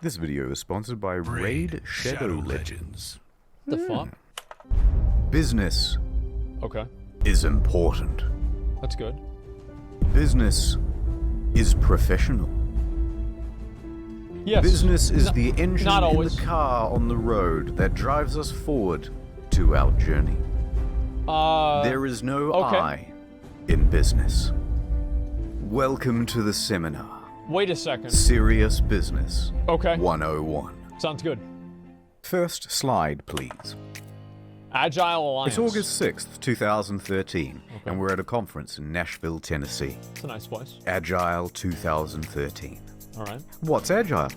This video is sponsored by Raid Shadow Legends. The fuck? Business Okay. is important. That's good. Business is professional. Yes. Business is the engine not in always. the car on the road that drives us forward to our journey. There is no okay. I in business. Welcome to the seminar. Wait a second. Serious Business Okay. 101. Sounds good. First slide, please. Agile Alliance. It's August 6th, 2013, and we're at a conference in Nashville, Tennessee. It's a nice place. Agile 2013. All right. What's Agile?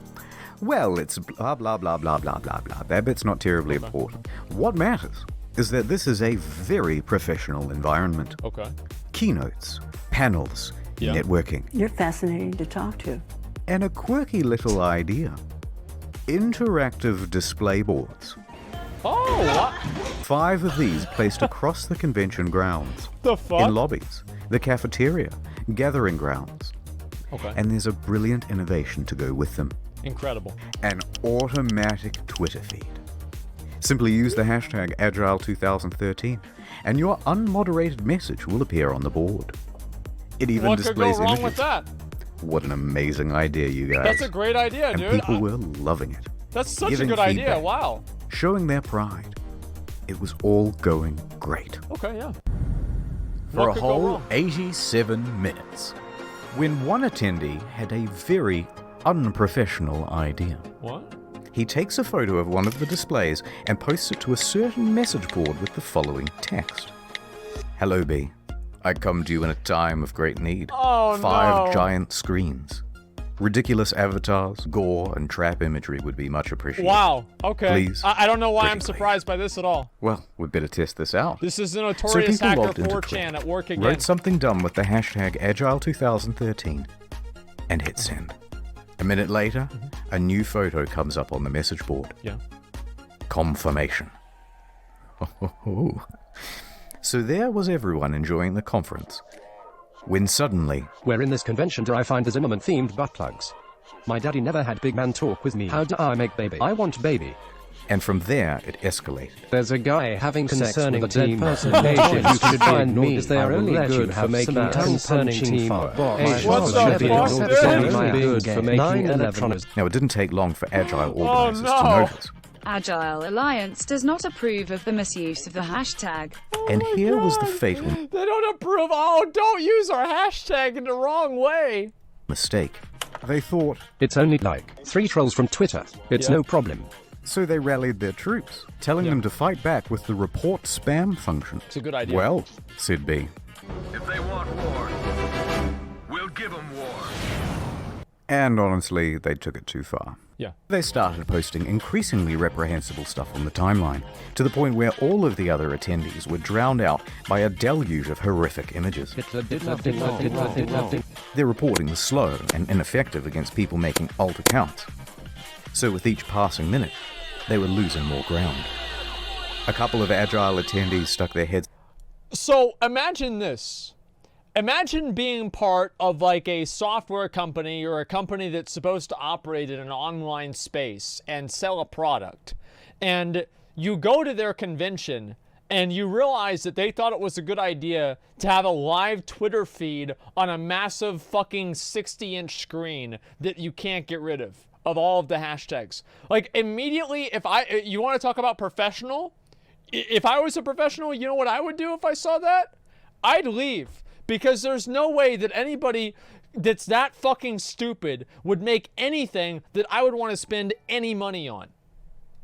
Well, it's blah, blah, blah, blah, blah, blah, blah. That bit's not terribly important. What matters is that this is a very professional environment. Okay. Keynotes, panels, Yeah. networking, You're fascinating to talk to. and a quirky little idea. Interactive display boards. Oh, what 5 of these placed across the convention grounds, the fuck? in lobbies, the cafeteria, gathering grounds. Okay. And there's a brilliant innovation to go with them. Incredible. An automatic Twitter feed. Simply use the hashtag Agile2013 and your unmoderated message will appear on the board. It even What could go displays wrong images. with that? What an amazing idea, you guys. That's a great idea, and dude. people were loving it, That's such a giving good idea. feedback. Wow. showing their pride. It was all going great. Okay, yeah. For What a could go whole wrong? 87 minutes. When one attendee had a very unprofessional idea. What? He takes a photo of one of the displays and posts it to a certain message board with the following text. Hello, B. I come to you in a time of great need. Oh, 5 no. giant screens. Ridiculous avatars, gore, and trap imagery would be much appreciated. Wow. Okay. Please, I don't know why I'm critically. surprised by this at all. Well, we'd better test this out. This is a So notorious people hacker logged into 4chan Twitter, at work again. wrote something dumb with the hashtag Agile2013, and hit send. A minute later, a new photo comes up on the message board. Yeah. Confirmation. So there was everyone enjoying the conference, when suddenly, Where in this convention do I find the Zimmerman-themed butt plugs? My daddy never had big man talk with me. How do I make baby? I want baby. and from there it escalated. There's a guy having sex Concerning with a dead team. person. Asian, You should find me. me. Is there I will only let you good for have making some concerning tongue-punching team. fart? Asian, What the should be fuck, good dude? for Only making good for making 9 electronics. Now it didn't take long for Agile Oh, organizers to no. notice, Agile Alliance does not approve of the misuse of the hashtag. and Oh my here was the God. fatal They don't approve. Oh, don't use our hashtag in the wrong way. mistake. They thought, It's only like 3 trolls from Twitter. It's Yeah. no problem. so they rallied their troops, telling them to fight back with the report spam function. It's a good idea. Well, said B, If they want war, we'll give them war. and honestly, they took it too far. Yeah. They started posting increasingly reprehensible stuff on the timeline, to the point where all of the other attendees were drowned out by a deluge of horrific images. Hitler did nothing. Their reporting was slow and ineffective against people making alt accounts. So with each passing minute, they were losing more ground. A couple of Agile attendees stuck their heads So imagine this. Imagine being part of like a software company or a company that's supposed to operate in an online space and sell a product. And you go to their convention and you realize that they thought it was a good idea to have a live Twitter feed on a massive fucking 60-inch screen that you can't get rid of all of the hashtags. Like immediately, you want to talk about professional? If I was a professional, you know what I would do if I saw that? I'd leave. Because there's no way that anybody that's that fucking stupid would make anything that I would want to spend any money on.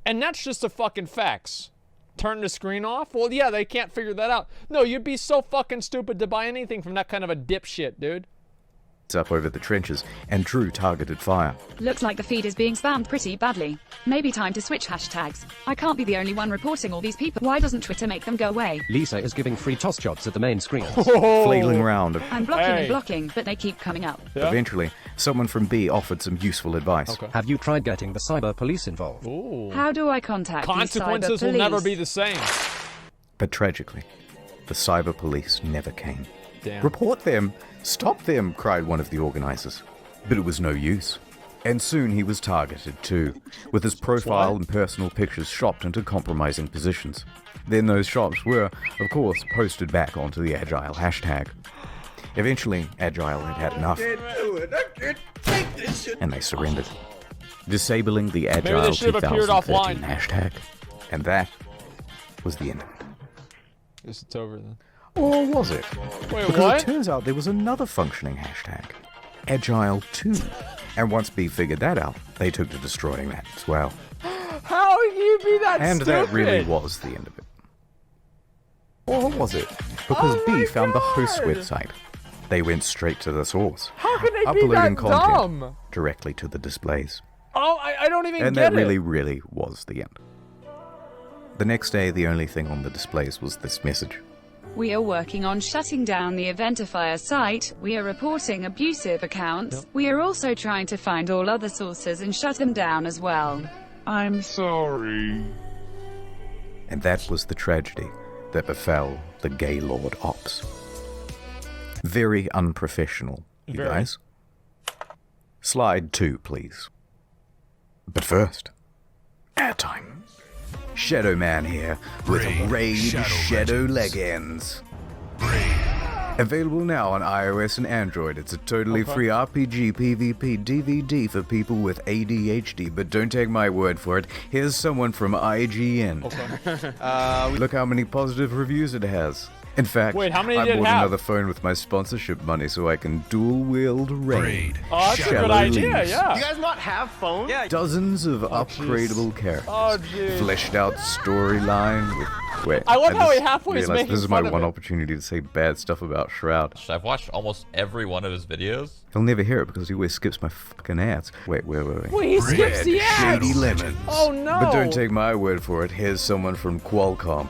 And that's just a fucking facts. Turn the screen off? Well, yeah, they can't figure that out. No, you'd be so fucking stupid to buy anything from that kind of a dipshit, dude. up over the trenches and drew targeted fire. Looks like the feed is being spammed pretty badly. Maybe time to switch hashtags. I can't be the only one reporting all these people. Why doesn't Twitter make them go away? Lisa is giving free toss shots at the main screen. Flailing around, I'm blocking Hey. and blocking, but they keep coming up. Yeah. eventually, someone from B offered some useful advice. Okay. Have you tried getting the cyber police involved? Ooh. How do I contact these Consequences cyber will never police? be the same. But tragically, the cyber police never came. Damn. Report them! Stop them! Cried one of the organizers. But it was no use. And soon he was targeted too, with his profile and personal pictures shopped into compromising positions. Then those shops were, of course, posted back onto the Agile hashtag. Eventually, Agile had had enough, and they surrendered, disabling the Agile they should have appeared 2013 offline. hashtag. And that was the end of it. Guess it's over then. Or was it? Wait, Because what? it turns out there was another functioning hashtag, Agile 2. And once B figured that out, they took to destroying that as well. How can you be that And stupid? that really was the end of it. Or was it? Because Oh B my found the host's God. website. They went straight to the source, How can they be uploading that content dumb? directly to the displays. Oh, I don't even And get that really, it. really was the end. The next day, the only thing on the displays was this message. We are working on shutting down the Eventifier site, we are reporting abusive accounts, we are also trying to find all other sources and shut them down as well. I'm sorry. And that was the tragedy that befell the Gaylord Ops. Very unprofessional, you Very. guys. Slide 2, please. But first, airtime. Shadow Man here with Raid Shadow Legends. Available now on iOS and Android. It's a totally free RPG PvP DVD for people with ADHD, but don't take my word for it. Here's someone from IGN. Look how many positive reviews it has. In fact, Wait, how many I did it bought have? another phone with my sponsorship money so I can dual-wield Raid. Oh, that's a good Shallow idea, Leaves. yeah. You guys not have phones? Yeah. Dozens of upgradable characters. Oh, jeez. Fleshed out storyline with... Wait, I love how he just halfway is realized making this is my fun of one it. opportunity to say bad stuff about Shroud. I've watched almost every one of his videos. He'll never hear it because he always skips my fucking ads. Wait. Wait, he skips the ads. Shady Lemons. Oh, no. But don't take my word for it. Here's someone from Qualcomm.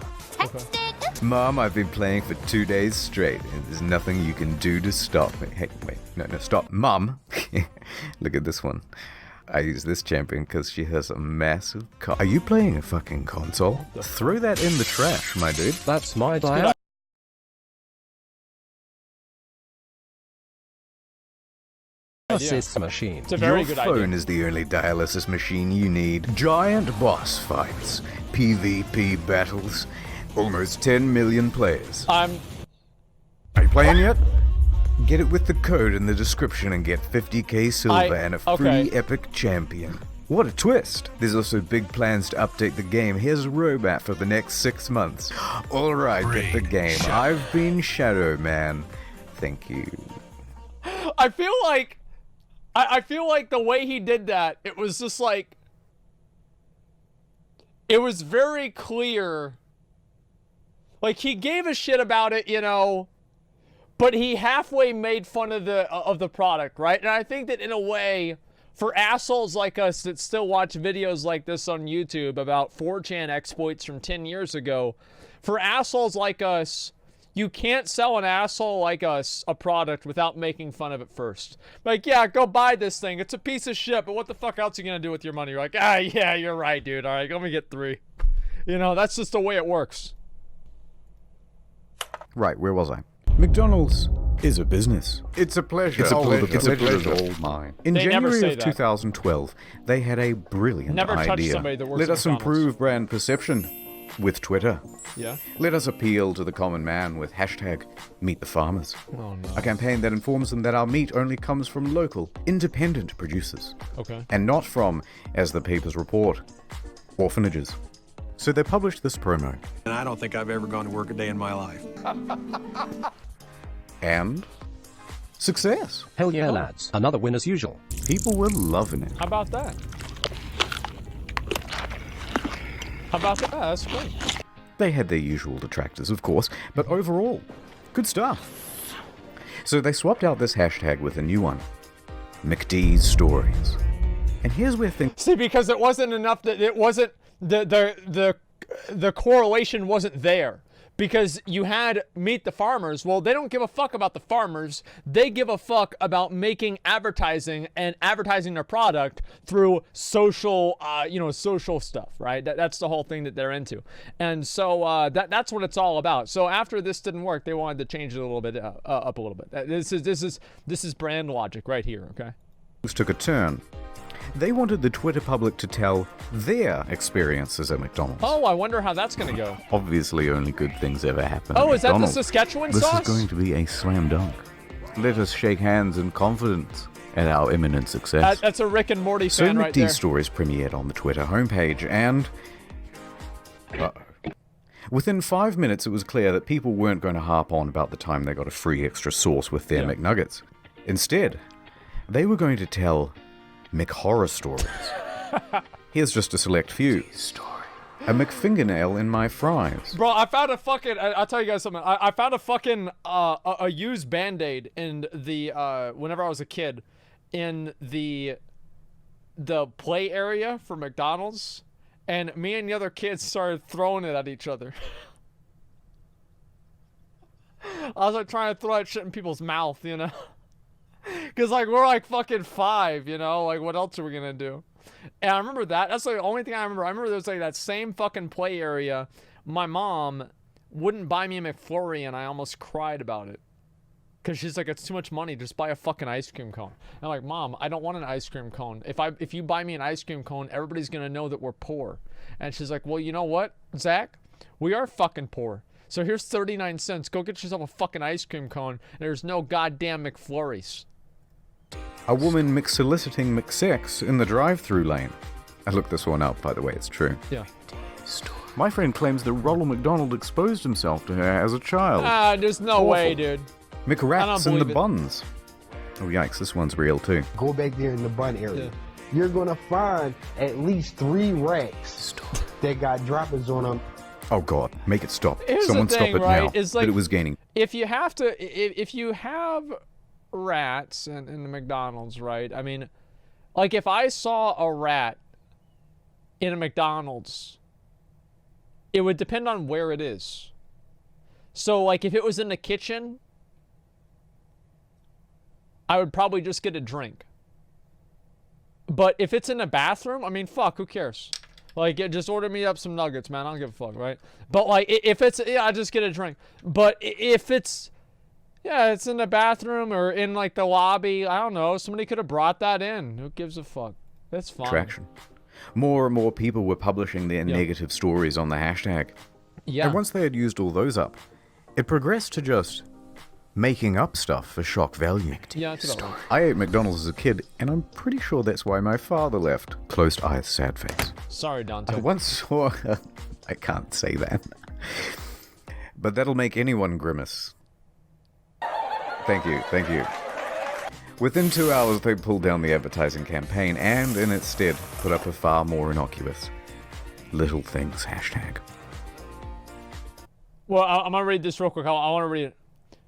Mom, I've been playing for 2 days straight, and there's nothing you can do to stop me. Hey, wait, no, stop. Mom! Look at this one. I use this champion because she has a massive Are you playing a fucking console? Throw that in the trash, my dude. That's my dial. Assist machine. It's a very Your good phone idea. is the only dialysis machine you need. Giant boss fights, PvP battles, almost 10 million players. Are you playing yet? Get it with the code in the description and get 50k silver and a free epic champion. What a twist! There's also big plans to update the game. Here's a roadmap for the next 6 months. Alright, get the game. I've been Shadow Man. Thank you. I feel like the way he did that, it was just like, it was very clear. Like, he gave a shit about it, you know, but he halfway made fun of the product, right? And I think that in a way, for assholes like us that still watch videos like this on YouTube about 4chan exploits from 10 years ago, for assholes like us, you can't sell an asshole like us a product without making fun of it first. Like, yeah, go buy this thing. It's a piece of shit, but what the fuck else are you gonna do with your money? You're like, ah, yeah, you're right, dude. All right, let me get 3. You know, that's just the way it works. Right, where was I? McDonald's is a business. It's a pleasure. It's a pleasure. All mine. In They never January say of that. 2012, they had a brilliant Never touch idea. somebody that works Let at us McDonald's. improve brand perception with Twitter. Yeah. Let us appeal to the common man with hashtag Meet the Farmers. Oh, no. A campaign that informs them that our meat only comes from local, independent producers. Okay. And not from, as the papers report, orphanages. So they published this promo. And I don't think I've ever gone to work a day in my life. And success. Hell yeah, lads. Another win as usual. People were loving it. How about that? How about that? That's great. They had their usual detractors, of course, but overall, good stuff. So they swapped out this hashtag with a new one, McD's Stories. And here's where things See, because it wasn't enough that it wasn't the correlation wasn't there. Because you had Meet the Farmers. Well, they don't give a fuck about the farmers. They give a fuck about making advertising and advertising their product through social, social stuff, right? That's the whole thing that they're into. And so that's what it's all about. So after this didn't work, they wanted to change it a little bit up a little bit. This is brand logic right here, okay? took a turn. They wanted the Twitter public to tell their experiences at McDonald's. Oh, I wonder how that's gonna go. Obviously, only good things ever happen Oh, at is that the McDonald's. Saskatchewan This sauce? is going to be a slam dunk. Let us shake hands in confidence at our imminent success. That's a Rick and Morty So fan right there. McD's stories premiered on the Twitter homepage, and within 5 minutes, it was clear that people weren't going to harp on about the time they got a free extra sauce with their McNuggets. Instead, they were going to tell McHorror stories. Here's just a select few. A McFingernail in my fries. Bro, I found a fucking. I'll tell you guys something. I found a fucking a used Band-Aid in the whenever I was a kid, in the play area for McDonald's, and me and the other kids started throwing it at each other. I was like trying to throw that shit in people's mouth, you know, because like we're like fucking 5, you know, like what else are we gonna do? And I remember that. That's like the only thing I remember. I remember there was like that same fucking play area. My mom wouldn't buy me a McFlurry, and I almost cried about it. Because she's like, it's too much money. Just buy a fucking ice cream cone. And I'm like, Mom, I don't want an ice cream cone. If you buy me an ice cream cone, everybody's going to know that we're poor. And she's like, well, you know what, Zach? We are fucking poor. So here's 39 cents. Go get yourself a fucking ice cream cone. And there's no goddamn McFlurries. A woman McSoliciting McSex in the drive-thru lane. I looked this one up, by the way, it's true. Yeah. My friend claims that Ronald McDonald exposed himself to her as a child. Ah, there's no way, dude. McRats in the believe it. buns. Oh, yikes, this one's real too. Go back there in the bun area. You're gonna find at least 3 racks that got droppings on them. Oh god, make it stop. Here's Someone the thing, stop it right? now. It's like, But it was gaining. If you have rats in the McDonald's, right? I mean, like if I saw a rat in a McDonald's, it would depend on where it is. So like if it was in the kitchen, I would probably just get a drink. But if it's in the bathroom, I mean, fuck, who cares? Like, just order me up some nuggets, man. I don't give a fuck, right? But like, if it's, I just get a drink. But if it's, it's in the bathroom or in like the lobby, I don't know. Somebody could have brought that in. Who gives a fuck? That's fine. Traction. More and more people were publishing their negative stories on the hashtag. Yeah. And once they had used all those up, it progressed to just making up stuff for shock value. Yeah, it's about right. I ate McDonald's as a kid, and I'm pretty sure that's why my father left. Closed eyes, sad face. Sorry, Dante. I once saw... I can't say that. But that'll make anyone grimace. Thank you, thank you. Within 2 hours, they pulled down the advertising campaign and, in its stead, put up a far more innocuous little things hashtag. Well, I'm going to read this real quick. I want to read it.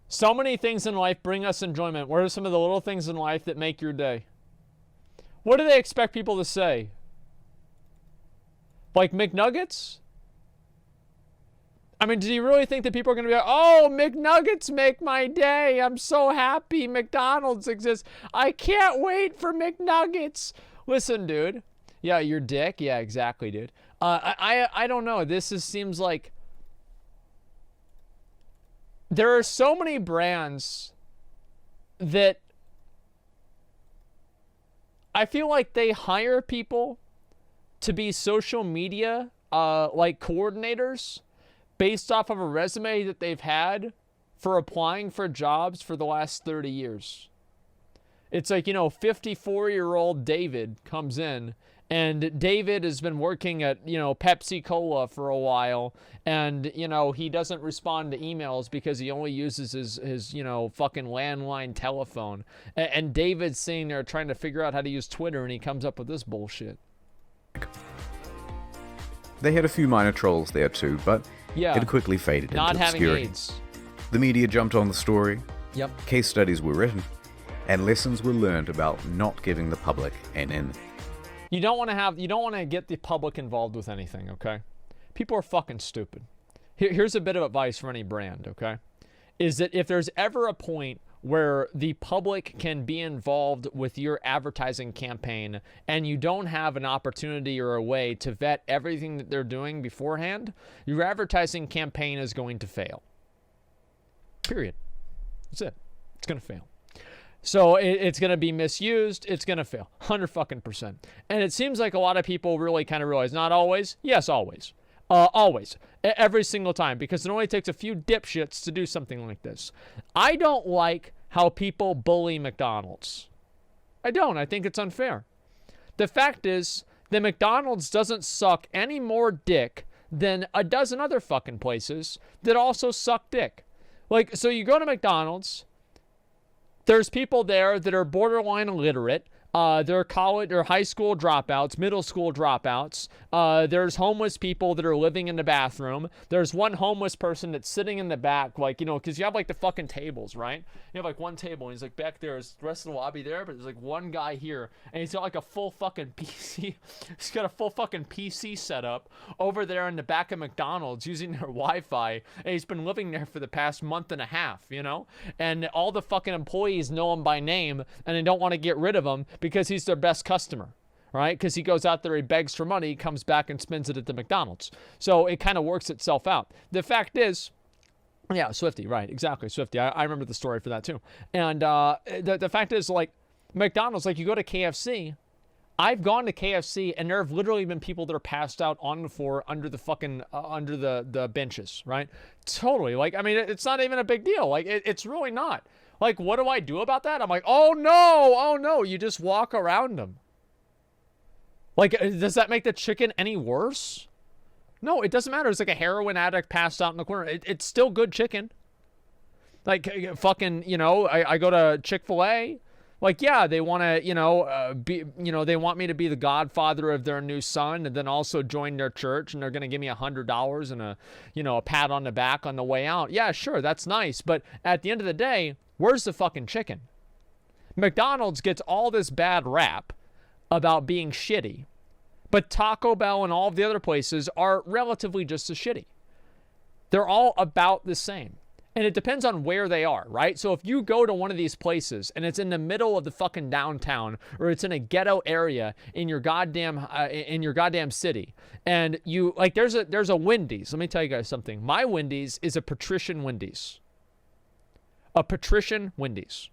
So many things in life bring us enjoyment. What are some of the little things in life that make your day? What do they expect people to say? Like McNuggets? I mean, do you really think that people are going to be like, oh, McNuggets make my day. I'm so happy McDonald's exists. I can't wait for McNuggets. Listen, dude. Yeah, your dick. Yeah, exactly, dude. I don't know. Seems like there are so many brands that I feel like they hire people to be social media like coordinators based off of a resume that they've had for applying for jobs for the last 30 years. It's like, 54-year-old David comes in, and David has been working at, Pepsi Cola for a while, and, he doesn't respond to emails because he only uses his fucking landline telephone. And David's sitting there trying to figure out how to use Twitter, and he comes up with this bullshit. They had a few minor trolls there too, but it quickly faded Not into having obscurity. AIDS. The media jumped on the story, Yep. case studies were written, and lessons were learned about not giving the public an in. You don't want to get the public involved with anything, okay? People are fucking stupid. Here's a bit of advice for any brand, okay? Is that if there's ever a point where the public can be involved with your advertising campaign and you don't have an opportunity or a way to vet everything that they're doing beforehand, your advertising campaign is going to fail. Period. That's it. It's going to fail. So it's going to be misused. It's going to fail. 100%. And it seems like a lot of people really kind of realize, not always. Yes, always. Always. Every single time. Because it only takes a few dipshits to do something like this. I don't like how people bully McDonald's. I don't. I think it's unfair. The fact is that McDonald's doesn't suck any more dick than a dozen other fucking places that also suck dick. Like, so you go to McDonald's, there's people there that are borderline illiterate. They're college or high school dropouts, middle school dropouts. There's homeless people that are living in the bathroom. There's one homeless person that's sitting in the back, like, you know, because you have like the fucking tables, right? You have like one table, and he's like back there. Is the rest of the lobby there? But there's like one guy here, and he's got like a full fucking PC. He's got a full fucking PC set up over there in the back of McDonald's using their Wi-Fi, and he's been living there for the past month and a half, you know? And all the fucking employees know him by name, and they don't want to get rid of him because he's their best customer, right? Because he goes out there, he begs for money, comes back and spends it at the McDonald's. So it kind of works itself out. The fact is, yeah, Swifty, right, exactly, Swifty. I remember the story for that too. And the fact is, like, McDonald's, like, you go to KFC, I've gone to KFC, and there have literally been people that are passed out on the floor under the fucking, under the benches, right? Totally. Like, I mean, it's not even a big deal. Like, it's really not. Like, what do I do about that? I'm like, oh no, you just walk around them. Like, does that make the chicken any worse? No, it doesn't matter. It's like a heroin addict passed out in the corner. It's still good chicken. Like, fucking, you know, I go to Chick-fil-A. Like, yeah, they want to, you know, they want me to be the godfather of their new son and then also join their church, and they're going to give me $100 and a pat on the back on the way out. Yeah, sure, that's nice. But at the end of the day, where's the fucking chicken? McDonald's gets all this bad rap about being shitty, but Taco Bell and all of the other places are relatively just as shitty. They're all about the same. And it depends on where they are, right? So if you go to one of these places and it's in the middle of the fucking downtown, or it's in a ghetto area in your goddamn city, and you, like, there's a Wendy's. Let me tell you guys something. My Wendy's is a patrician Wendy's. A patrician Wendy's.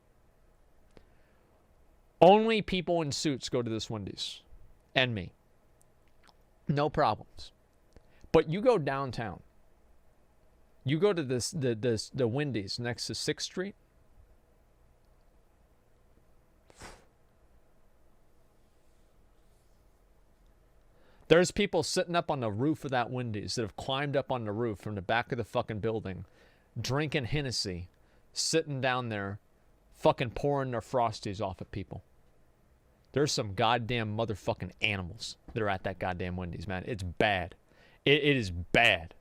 Only people in suits go to this Wendy's. And me. No problems. But you go downtown. You go to the Wendy's next to 6th Street. There's people sitting up on the roof of that Wendy's that have climbed up on the roof from the back of the fucking building, drinking Hennessy, sitting down there, fucking pouring their Frosties off at people. There's some goddamn motherfucking animals that are at that goddamn Wendy's, man. It's bad. It is bad.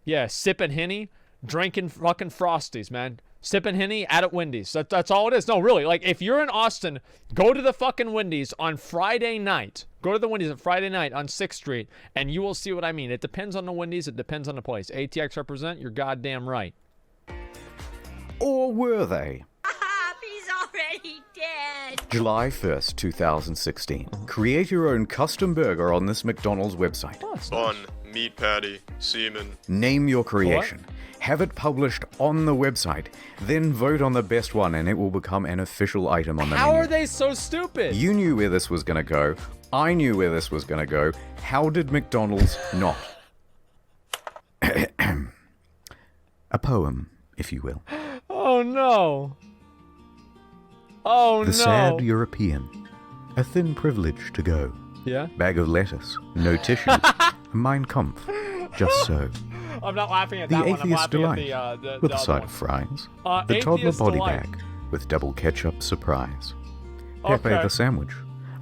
Yeah, sipping Henny, drinking fucking Frosties, man. Sipping Henny at Wendy's. That's all it is. No, really. Like, if you're in Austin, go to the fucking Wendy's on Friday night. Go to the Wendy's on Friday night on 6th Street, and you will see what I mean. It depends on the Wendy's. It depends on the place. ATX represent, you're goddamn right. Or were they? He's already dead. July 1st, 2016. Create your own custom burger on this McDonald's website. Bun, meat patty, semen. Name your creation. What? Have it published on the website. Then vote on the best one, and it will become an official item on the menu. How are they so stupid? You knew where this was going to go. I knew where this was going to go. How did McDonald's not? A poem, if you will. Oh, no. Oh, no. The sad European. A thin privilege to go. Yeah? Bag of lettuce. No tissue. Mein Kampf. Just so. I'm not laughing at the that one. Atheist I'm delight at the with a side one. of fries. The toddler Atheist body delight. bag with double ketchup surprise. Pepe Okay. the sandwich.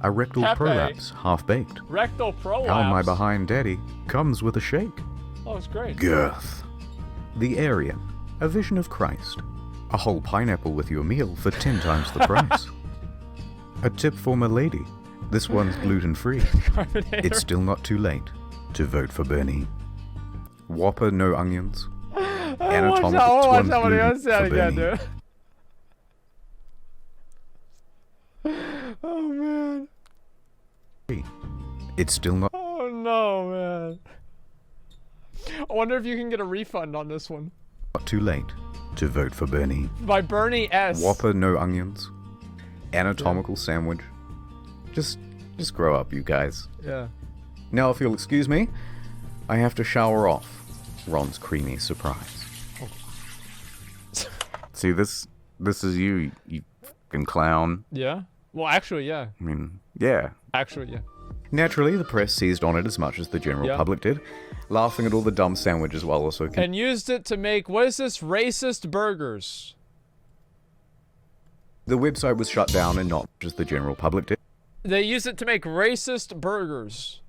A rectal Pepe. prolapse, half baked. Rectal prolapse. Down my behind daddy comes with a shake. Oh, it's great. Girth. The area. A vision of Christ. A whole pineapple with your meal for 10 times the price. A tip for my lady. This one's gluten-free. It's still not too late to vote for Bernie. Whopper, no onions. Anatomical watch twin somebody gluten else say that for again, Bernie. dude. Oh, man. It's still not Oh, no, man. I wonder if you can get a refund on this one. too late to vote for Bernie. By Bernie S. Whopper, no onions. anatomical sandwich. Just grow up, you guys. Yeah. Now, if you'll excuse me, I have to shower off Ron's creamy surprise. See, this is you fucking clown. Yeah? Well, actually, yeah. I mean, yeah. Actually, yeah. Naturally, the press seized on it as much as the general public did, laughing at all the dumb sandwiches while also... And used it to make, what is this, racist burgers. The website was shut down and not just the general public did. They used it to make racist burgers.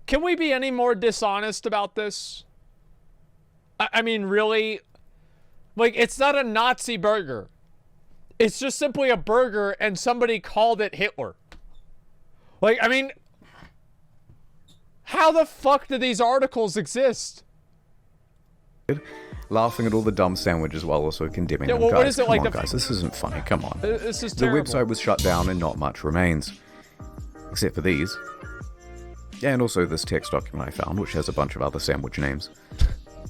Can we be any more dishonest about this? I mean, really? Like, it's not a Nazi burger. It's just simply a burger and somebody called it Hitler. Like, I mean, how the fuck do these articles exist? Laughing at all the dumb sandwiches while also condemning them. Well, guys, what is it come like on, guys, this isn't funny, come on. This is the terrible. website was shut down and not much remains. Except for these. And also this text document I found, which has a bunch of other sandwich names.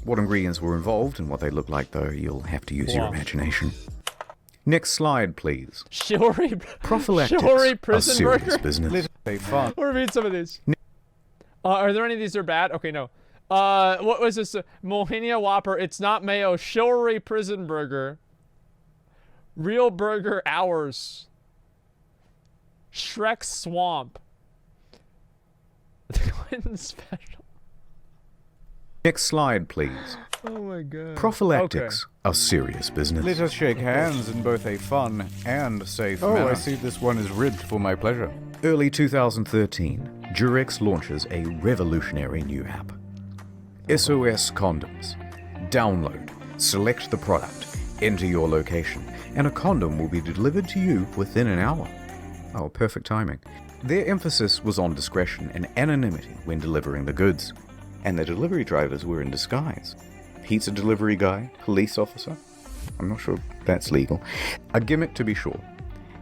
What ingredients were involved and what they look like, though, you'll have to use your imagination. Next slide, please. Chivalry Prophylactics prison are serious burger? business. Fun. Or read some of these. Are there any of these that are bad? Okay, no. What was this? Mohinia Whopper. It's not mayo. Chivalry prison burger. Real burger hours. Shrek swamp. The Clinton special. Next slide, please. Oh my god. Prophylactics are serious business. Let us shake hands in both a fun and safe manner. I see this one is ribbed for my pleasure. Early 2013, Durex launches a revolutionary new app. SOS Condoms. Download, select the product, enter your location, and a condom will be delivered to you within an hour. Oh, perfect timing. Their emphasis was on discretion and anonymity when delivering the goods, and the delivery drivers were in disguise. Pizza delivery guy, police officer. I'm not sure that's legal. A gimmick to be sure.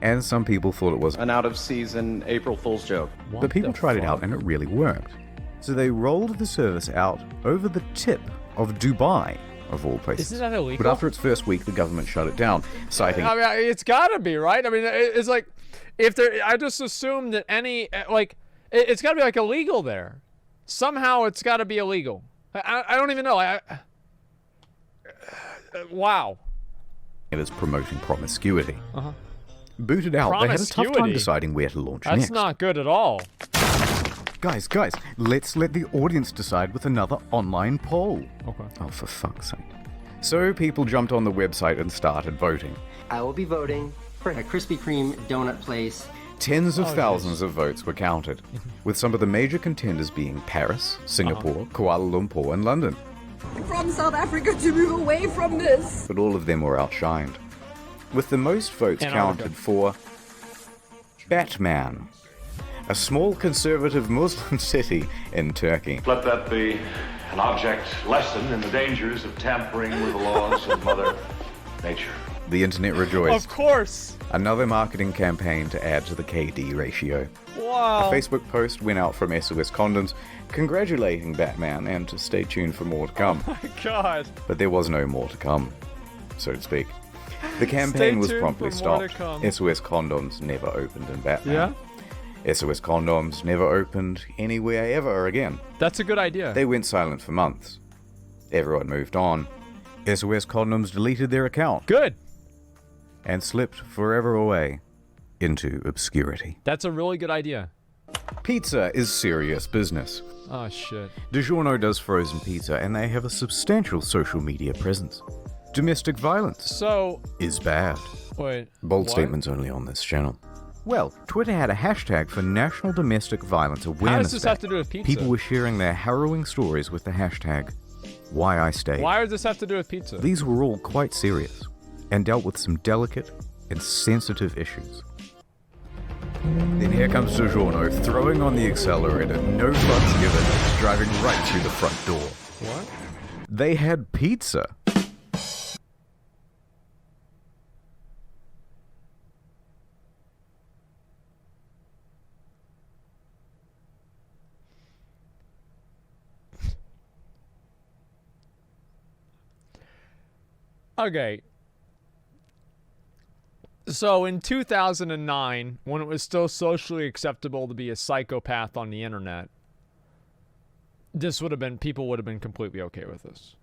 And some people thought it was an out-of-season April Fool's joke. But people tried it out and it really worked. So they rolled the service out over the tip of Dubai, of all places. Isn't that illegal? But after its first week, the government shut it down, citing... I mean, it's gotta be, right? I mean, it's like, if there... I just assume that any... Like, it's gotta be, like, illegal there. Somehow it's gotta be illegal. I don't even know. Wow. It is promoting promiscuity. Uh-huh. Booted out, they had a tough time deciding where to launch next. That's not good at all. Guys, let's let the audience decide with another online poll. Okay. Oh, for fuck's sake. So people jumped on the website and started voting. I will be voting for a Krispy Kreme donut place. Tens of thousands of votes were counted, with some of the major contenders being Paris, Singapore, Kuala Lumpur, and London. From South Africa to move away from this. But all of them were outshined, with the most votes counted for Batman, a small conservative Muslim city in Turkey. Let that be an object lesson in the dangers of tampering with the laws of Mother Nature. The internet rejoiced. Of course! Another marketing campaign to add to the KD ratio. Wow. A Facebook post went out from SOS Condoms congratulating Batman and to stay tuned for more to come. Oh my god. But there was no more to come, so to speak. The campaign was promptly stopped. SOS Condoms never opened in Batman. Yeah? SOS Condoms never opened anywhere ever again. That's a good idea. They went silent for months. Everyone moved on. SOS Condoms deleted their account. Good. And slipped forever away into obscurity. That's a really good idea. Pizza is serious business. Oh, shit. DiGiorno does frozen pizza, and they have a substantial social media presence. Domestic violence is bad. Wait. Bold statements only on this channel. Well, Twitter had a hashtag for National Domestic Violence Awareness. How does this have to do with pizza? People were sharing their harrowing stories with the hashtag #WhyIStayed. Why does this have to do with pizza? These were all quite serious and dealt with some delicate and sensitive issues. Then here comes DiGiorno throwing on the accelerator, no fucks given, driving right through the front door. What? They had pizza. Okay. So in 2009, when it was still socially acceptable to be a psychopath on the internet, people would have been completely okay with this.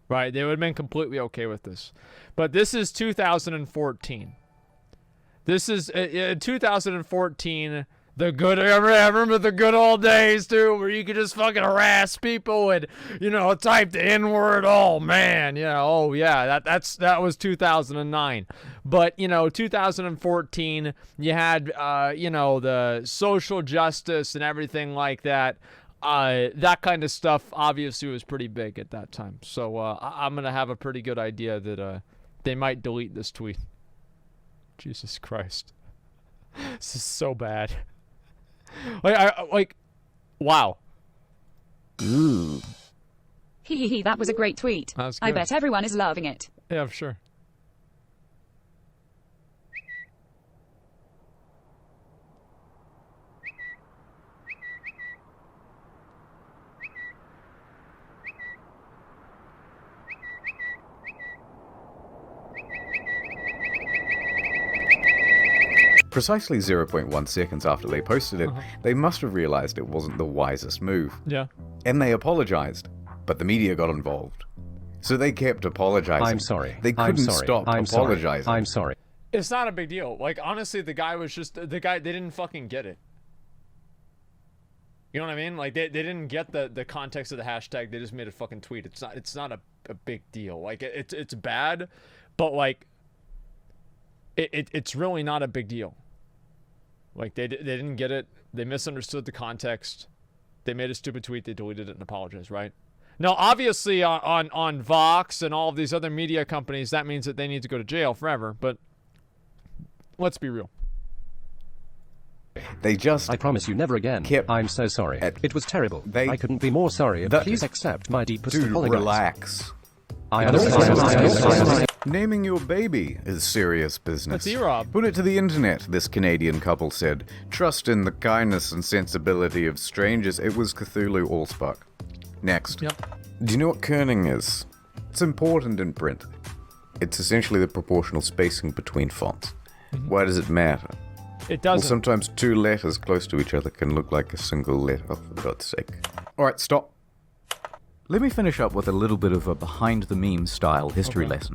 Right? They would have been completely okay with this. But this is 2014. This is 2014. I remember the good old days, too, where you could just fucking harass people and, type the N-word. Oh, man. That was 2009. But, 2014, you had, the social justice and everything like that. That kind of stuff obviously was pretty big at that time. So I'm going to have a pretty good idea that they might delete this tweet. Jesus Christ. This is so bad. Wow. Ooh. Hee, that was a great tweet. I bet everyone is loving it. Yeah, sure. Precisely 0.1 seconds after they posted it, they must have realized it wasn't the wisest move. Yeah. And they apologized, but the media got involved. So they kept apologizing. I'm sorry. They couldn't stop apologizing. I'm sorry. It's not a big deal. Honestly, the guy, they didn't fucking get it. You know what I mean? They didn't get the context of the hashtag. They just made a fucking tweet. It's not a big deal. It's bad, but it's really not a big deal. They didn't get it. They misunderstood the context. They made a stupid tweet. They deleted it and apologized, right? Now, obviously, on Vox and all of these other media companies, that means that they need to go to jail forever. But let's be real. They just... I promise you never again. I'm so sorry. It was terrible. I couldn't be more sorry. Please accept my deepest apologies. Relax. Naming your baby is serious business. That's E-Rob. Put it to the internet, this Canadian couple said. Trust in the kindness and sensibility of strangers. It was Cthulhu Allspark. Next. Yep. Do you know what kerning is? It's important in print. It's essentially the proportional spacing between fonts. Why does it matter? It doesn't. Well, sometimes two letters close to each other can look like a single letter. Oh, for God's sake. Alright, stop. Let me finish up with a little bit of a behind-the-meme style history lesson.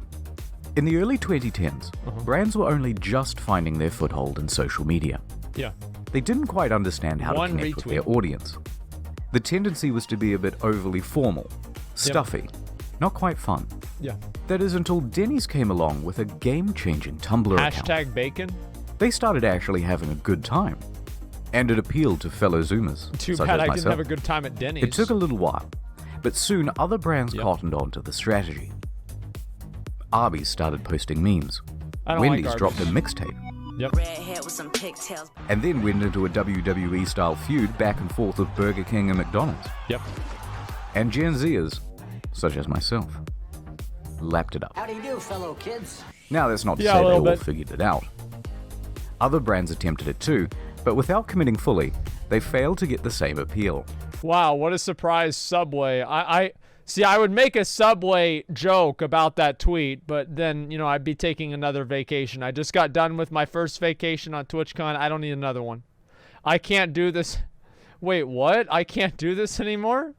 In the early 2010s, brands were only just finding their foothold in social media. Yeah. They didn't quite understand how to connect with their audience. The tendency was to be a bit overly formal, stuffy, not quite fun. Yeah. That is until Denny's came along with a game-changing Tumblr account. Hashtag bacon? They started actually having a good time. And it appealed to fellow Zoomers. Too such bad as I myself. didn't have a good time at Denny's. It took a little while, but soon other brands cottoned on to the strategy. Arby's started posting memes. Wendy's dropped a mixtape. Yep. And then went into a WWE-style feud back and forth with Burger King and McDonald's. Yep. And Gen Zers, such as myself, lapped it up. How do you do, fellow kids? Now that's not to say they all figured it out. Other brands attempted it too, but without committing fully, they failed to get the same appeal. Wow, what a surprise, Subway. I would make a Subway joke about that tweet, but then, I'd be taking another vacation. I just got done with my first vacation on TwitchCon. I don't need another one. I can't do this. Wait, what? I can't do this anymore?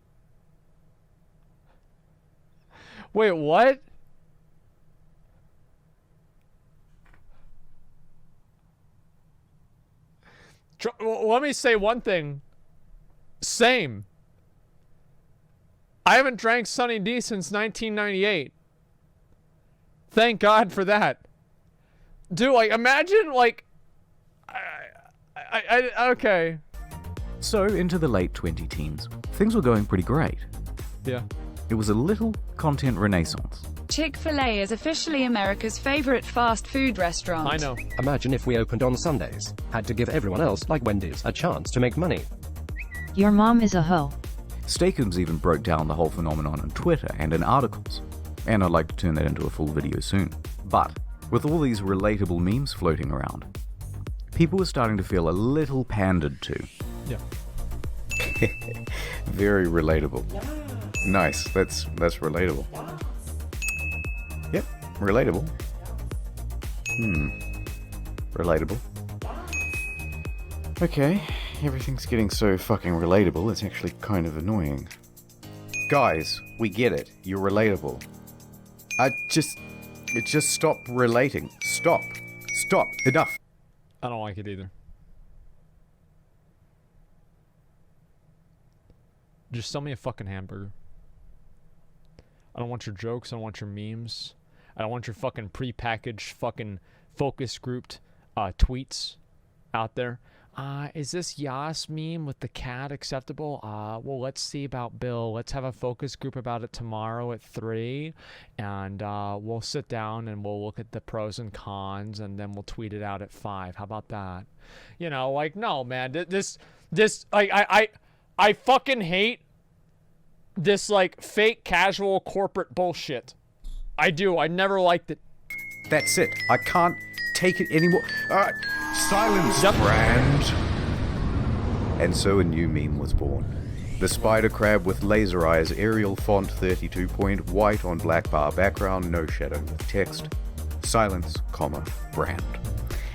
Wait, what? Let me say one thing. Same. I haven't drank Sunny D since 1998. Thank God for that. Dude, imagine, okay. So, into the late 2010s, things were going pretty great. Yeah. It was a little content renaissance. Chick-fil-A is officially America's favorite fast food restaurant. I know. Imagine if we opened on Sundays. Had to give everyone else, like Wendy's, a chance to make money. Your mom is a hoe. Steakums even broke down the whole phenomenon on Twitter and in articles. And I'd like to turn that into a full video soon. But, with all these relatable memes floating around, people were starting to feel a little pandered to. Yeah. Very relatable. Nice, that's relatable. Yep, relatable. Relatable. Okay, everything's getting so fucking relatable, it's actually kind of annoying. Guys, we get it. You're relatable. Just stop relating. Stop. Stop. Enough. I don't like it either. Just sell me a fucking hamburger. I don't want your jokes. I don't want your memes. I don't want your fucking prepackaged fucking focus grouped tweets out there. Is this Yas meme with the cat acceptable? Well, let's see about Bill. Let's have a focus group about it tomorrow at 3. And we'll sit down and we'll look at the pros and cons, and then we'll tweet it out at 5. How about that? You know, like, no, man. I fucking hate this, like, fake casual corporate bullshit. I do. I never liked it. That's it. I can't take it anymore. Silence, brand. And so a new meme was born. The spider crab with laser eyes, Arial font 32 point, white on black bar background, no shadow with text. Silence, comma, brand.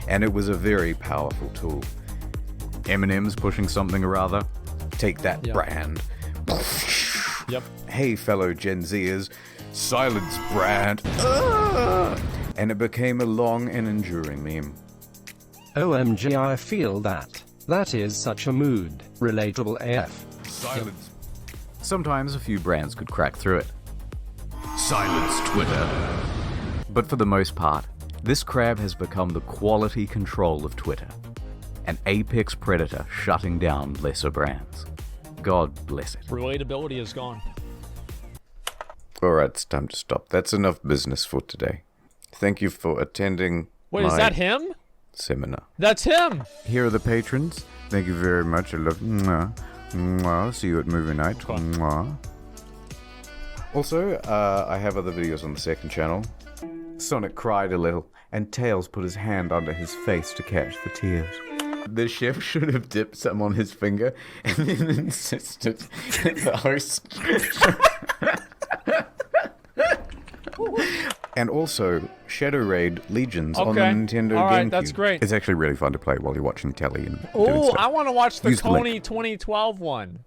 And it was a very powerful tool. Eminem's pushing something or other. Take that, brand. Yep. Hey, fellow Gen Zers. Silence, brand. And it became a long and enduring meme. OMG, I feel that. That is such a mood. Relatable AF. Silence. Sometimes a few brands could crack through it. Silence, Twitter. But for the most part, this crab has become the quality control of Twitter. An apex predator shutting down lesser brands. God bless it. Relatability is gone. Alright, it's time to stop. That's enough business for today. Thank you for attending. Wait, is that him? Seminar. That's him! Here are the patrons. Thank you very much. I love you. Mwah. Mwah. See you at movie night. Mwah. Also, I have other videos on the second channel. Sonic cried a little, and Tails put his hand under his face to catch the tears. The chef should have dipped some on his finger and then insisted that the host... And also, Shadow Raid Legions on the Nintendo GameCube. That's great. It's actually really fun to play while you're watching telly and doing Oh, stuff. I want to watch the Use the link. Coney 2012 one.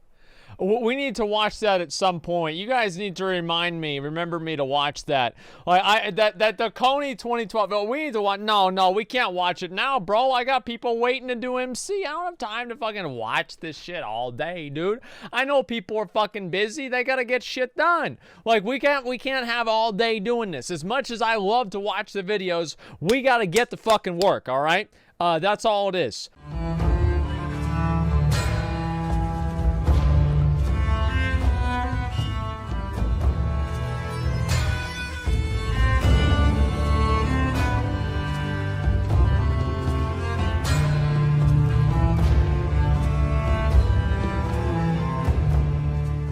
We need to watch that at some point. You guys need to remember me to watch that. Like the Coney 2012. Oh, we need to watch. No, we can't watch it now, bro. I got people waiting to do MC. I don't have time to fucking watch this shit all day, dude. I know people are fucking busy. They gotta get shit done. Like we can't have all day doing this. As much as I love to watch the videos, we gotta get the fucking work. All right. That's all it is.